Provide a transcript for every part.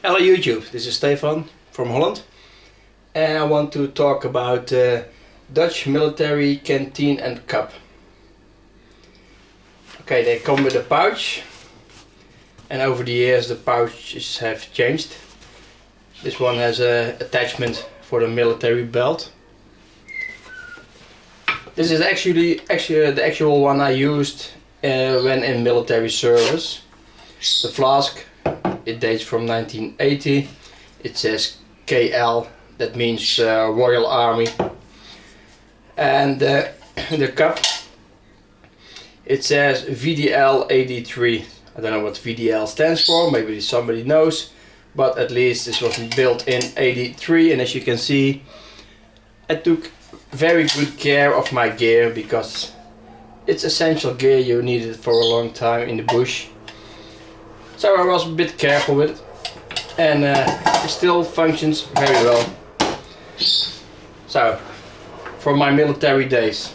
Hello YouTube, this is Stefan from Holland and I want to talk about Dutch military canteen and cup. Okay, they come with a pouch and over the years the pouches have changed. This one has an attachment for the military belt. This is actually the actual one I used when in military service. The flask, it dates from 1980. It says KL, that means Royal Army. And the cup, it says VDL 83. I don't know what VDL stands for, maybe somebody knows, but at least this was built in 83. And as you can see, I took very good care of my gear because it's essential gear, you need it for a long time in the bush. So I was a bit careful with it, and it still functions very well. So, from my military days.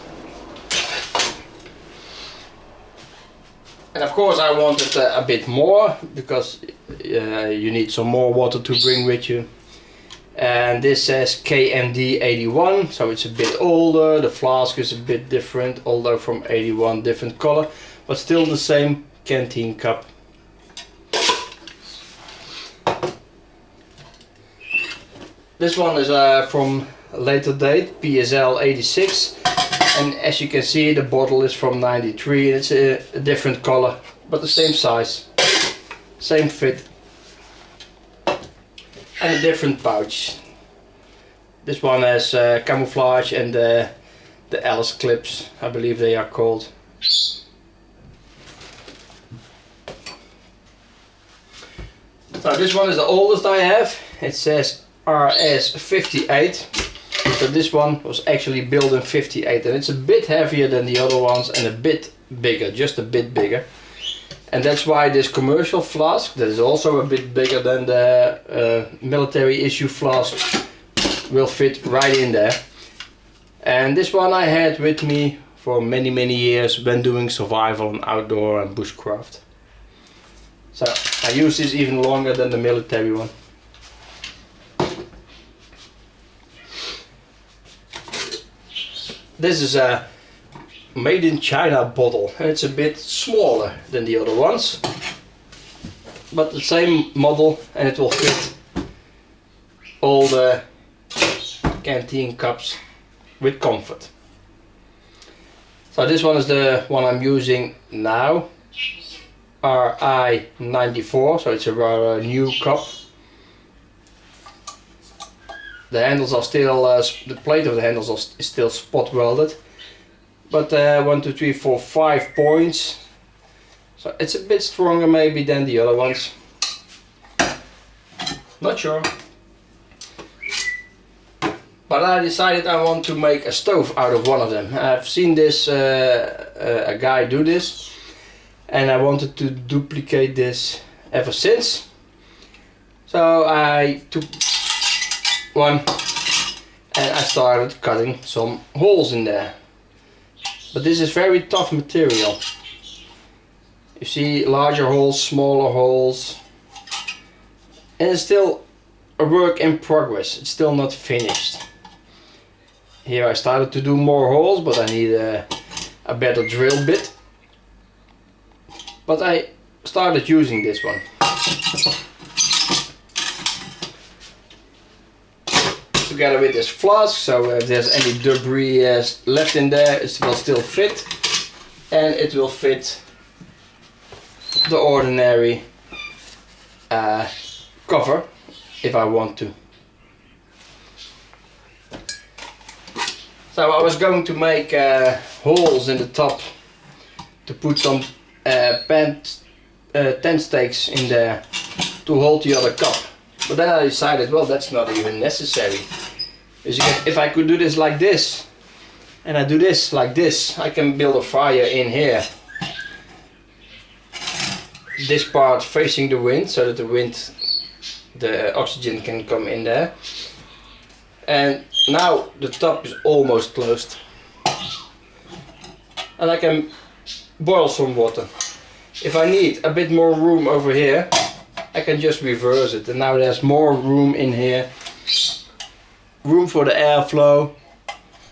And of course I wanted a bit more, because you need some more water to bring with you. And this says KMD 81, so it's a bit older, the flask is a bit different, although from 81, different color, but still the same canteen cup. This one is from a later date, PSL 86, and as you can see the bottle is from 93, and it's a different color, but the same size, same fit, and a different pouch. This one has camouflage and the Alice clips, I believe they are called. So this one is the oldest I have. It says RS58, so this one was actually built in 58, and it's a bit heavier than the other ones and a bit bigger, just a bit bigger. And that's why this commercial flask, that is also a bit bigger than the military issue flask, will fit right in there. And this one I had with me for many years when doing survival and outdoor and bushcraft. So I use this even longer than the military one. This is a made in China bottle, and it's a bit smaller than the other ones, but the same model, and it will fit all the canteen cups with comfort. So this one is the one I'm using now, RI94, so it's a rather new cup. The handles are still, the plate of the handles is still spot welded, but 1, 2, 3, 4, 5 points, so it's a bit stronger maybe than the other ones, not sure. But I decided I want to make a stove out of one of them. I've seen this, a guy do this, and I wanted to duplicate this ever since. So I took one and I started cutting some holes in there. But this is very tough material. You see larger holes, smaller holes, and it's still a work in progress. It's still not finished. Here I started to do more holes, but I need a better drill bit. But I started using this one. Together with this flask, so if there's any debris left in there, it will still fit, and it will fit the ordinary cover if I want to. So I was going to make holes in the top to put some tent stakes in there to hold the other cup. But then I decided, well, that's not even necessary. If I could do this like this, and I do this like this, I can build a fire in here. This part facing the wind, so that the oxygen can come in there. And now the top is almost closed. And I can boil some water. If I need a bit more room over here, I can just reverse it, and now there's more room in here, room for the airflow,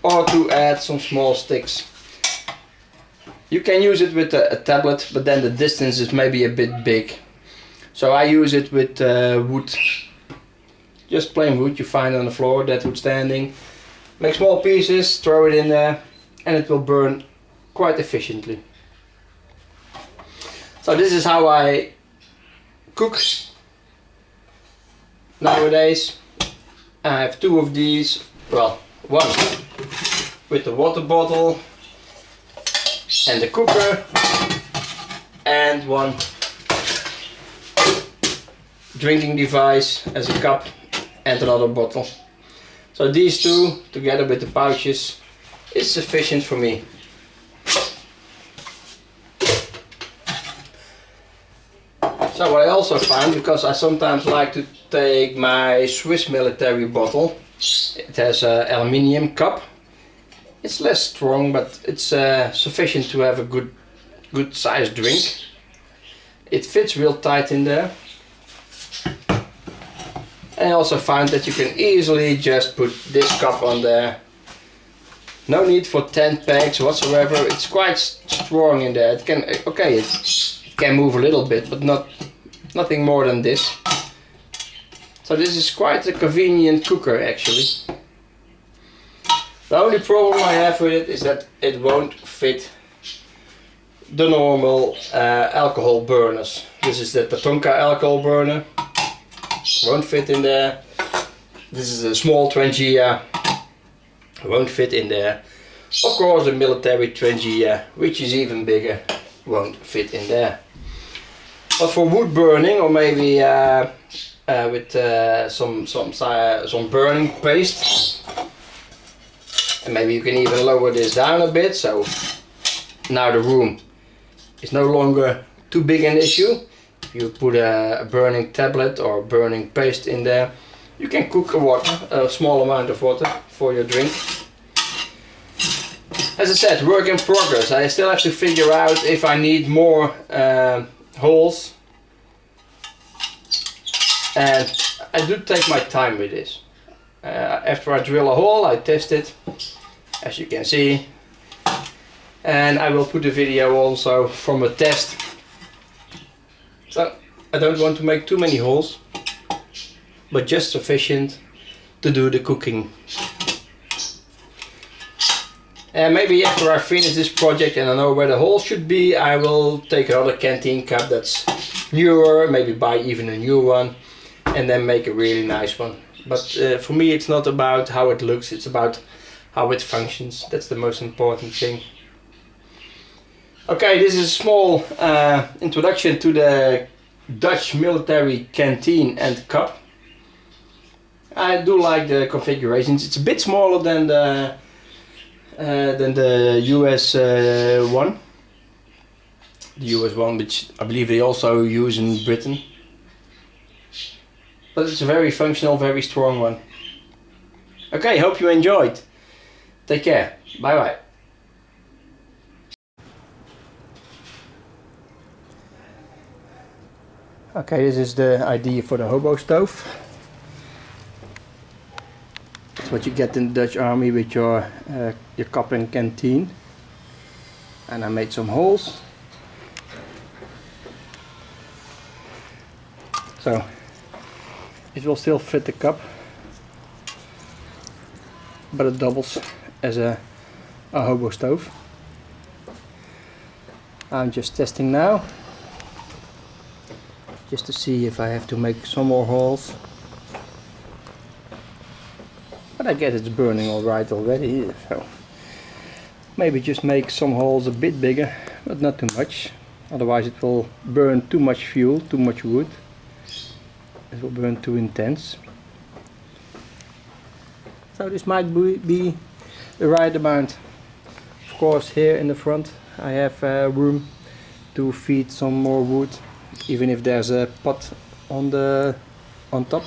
or to add some small sticks. You can use it with a tablet, but then the distance is maybe a bit big. So I use it with wood, just plain wood you find on the floor, that wood standing. Make small pieces, throw it in there, and it will burn quite efficiently. So this is how I cook nowadays. I have two of these, well, one with the water bottle and the cooker, and one drinking device as a cup and another bottle. So these two together with the pouches is sufficient for me. So what I also find, because I sometimes like to take my Swiss military bottle, it has an aluminium cup. It's less strong, but it's sufficient to have a good sized drink. It fits real tight in there. And I also found that you can easily just put this cup on there. No need for 10 pegs whatsoever. It's quite strong in there. It can, okay, it can move a little bit, but nothing more than this. So this is quite a convenient cooker actually. The only problem I have with it is that it won't fit the normal alcohol burners. This is the Tatonka alcohol burner. Won't fit in there. This is a small Trangia. Won't fit in there. Of course the Militairy Trangia, which is even bigger, won't fit in there. But for wood burning, or maybe with some burning paste, and maybe you can even lower this down a bit, so now the room is no longer too big an issue. If you put a burning tablet or burning paste in there, you can cook a small amount of water for your drink. As I said, work in progress. I still have to figure out if I need more holes, and I do take my time with this. After I drill a hole, I test it, as you can see, and I will put a video also from a test. So I don't want to make too many holes, but just sufficient to do the cooking. And maybe after I finish this project and I know where the hole should be, I will take another canteen cup that's newer, maybe buy even a new one, and then make a really nice one. But for me it's not about how it looks, it's about how it functions. That's the most important thing. Okay, this is a small introduction to the Dutch military canteen and cup. I do like the configurations. It's a bit smaller than the US one. The US one, which I believe they also use in Britain. But it's a very functional, very strong one. Okay, hope you enjoyed. Take care. Bye bye. Okay, this is the idea for the hobo stove. It's what you get in the Dutch army with your cup and canteen. And I made some holes. So it will still fit the cup, but it doubles as a hobo stove. I'm just testing now, just to see if I have to make some more holes. But I guess it's burning alright already, so maybe just make some holes a bit bigger, but not too much. Otherwise it will burn too much fuel, too much wood. It will burn too intense. So this might be the right amount. Of course here in the front I have room to feed some more wood, even if there's a pot on top.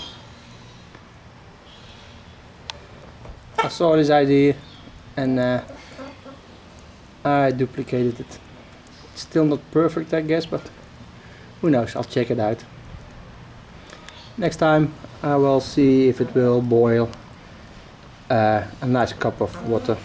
I saw this idea and I duplicated it. It's still not perfect I guess, but who knows, I'll check it out. Next time I will see if it will boil a nice cup of water.